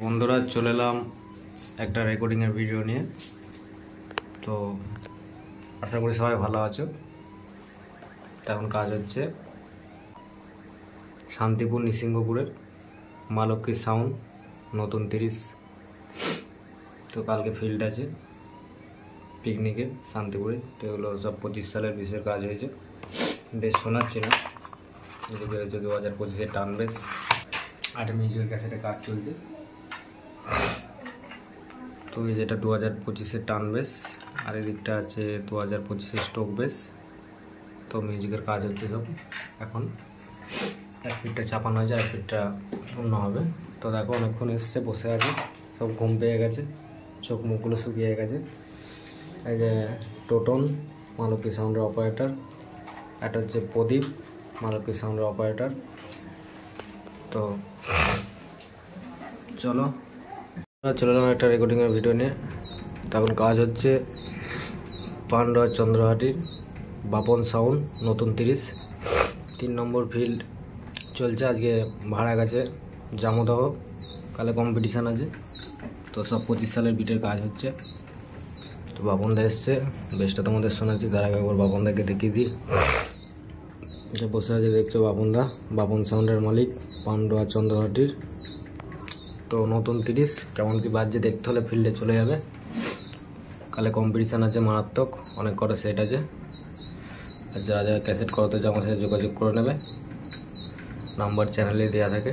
বন্ধুরা চলে এলাম একটা রেকর্ডিংয়ের ভিডিও নিয়ে। তো আশা করি সবাই ভালো আছো। এখন কাজ হচ্ছে শান্তিপুর নিসিংহপুরের মা লক্ষ্মীর সাউন্ড নতুন 30। তো কালকে ফিল্ড আছে পিকনিকে শান্তিপুরে। তো এগুলো সব 25 সালের বিষয়ের কাজ হয়েছে। বেশ শোনাচ্ছি না, এদিকে হয়েছে 2025-এর টান বেশ। আর মিউজিকের ক্যাসেটে কাজ চলছে। তো এই যেটা 2025-এর টান বেস, আর এদিকটা আছে 2025-এর স্টোক বেস। তো মিউজিকের কাজ হচ্ছে সব। এখন এক ফিটটা চাপানো হয়েছে, এক ফিটটা অন্য হবে। তো দেখো অনেকক্ষণ এসছে, বসে আছে, সব ঘুম পেয়ে গেছে, চোখ মুখগুলো শুকিয়ে গেছে। এই যে টোটন মা লক্ষ্মী সাউন্ডের অপারেটর, এটা হচ্ছে প্রদীপ মা লক্ষ্মী সাউন্ডের অপারেটর। তো চলো চলে এলাম একটা রেকর্ডিংয়ের ভিডিও নিয়ে। তখন কাজ হচ্ছে পান্ডা চন্দ্রহাটির বাপন সাউন্ড নতুন 3 নম্বর ফিল্ড চলছে। আজকে ভাড়া গেছে জামুদাহ, কালে কম্পিটিশান আছে। তো সব 25 সালের বিটের কাজ হচ্ছে। তো বাপনদা এসছে, বেশটা তোমাদের শোনাচ্ছি, তার আগে একবার বাপনদাকে দেখিয়ে দিই। যে বসে আছে দেখছো বাপনদা, বাপন সাউন্ডের মালিক পান্ডা চন্দ্রহাটির। তো নতুন 30 কেমন কি বাজছে দেখতে হলে ফিল্ডে চলে যাবে। কালে কম্পিটিশান আছে মারাত্মক, অনেক কটা সেট আছে। আর যারা যারা ক্যাসেট করাতে চাও আমার সাথে যোগাযোগ করে নেবে, নাম্বার চ্যানেলে দেওয়া থাকে।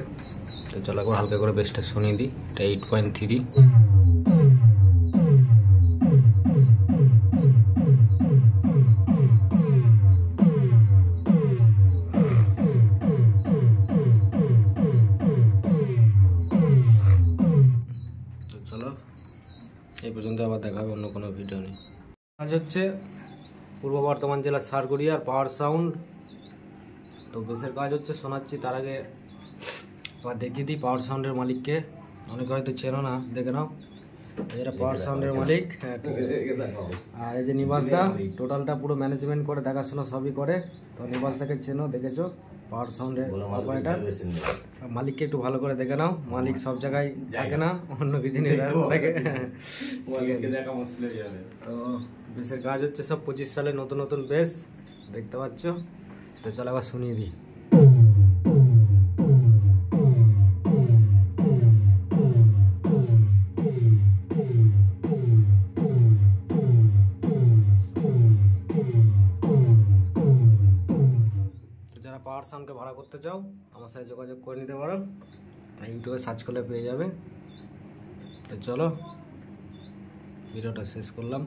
তো চলো একবার হালকা করে বেসটা শুনিয়ে দিই। এটা 8.3। চলো এই পর্যন্ত, আবার দেখা হবে অন্য কোনো ভিডিও নেই। আজ হচ্ছে পূর্ব বর্ধমান জেলার সারগড়িয়ার পাওয়ার সাউন্ড। তো বেসের কাজ হচ্ছে শোনাচ্ছি, তার আগে আবার দেখিয়ে দিই পাওয়ার সাউন্ডের মালিককে। অনেকে হয়তো চেনো না, দেখে নাও। এটা পাওয়ার সাউন্ডের মালিক। আর এই যে নিবাসদা, টোটালটা পুরো ম্যানেজমেন্ট করে, দেখাশোনা সবই করে। তো নিবাসদাকে চেনো, দেখেছো, পাওয়ার সাউন্ডের অপারেটর। মালিককে একটু ভালো করে দেখে নাও, মালিক সব জায়গায় থাকে না, অন্য কিছু নিয়ে ব্যস্ত থাকে। তো বেসের কাজ হচ্ছে সব 25 সালে নতুন নতুন বেস দেখতে পাচ্ছ। তো চলো আবার শুনিয়ে দিই। যারা পাওয়ার সাউন্ডকে ভাড়া করতে চাও আমার সাথে যোগাযোগ করে নিতে পারো, ইউটিউবে সার্চ করলে পেয়ে যাবে। তো চলো ভিডিওটা শেষ করলাম।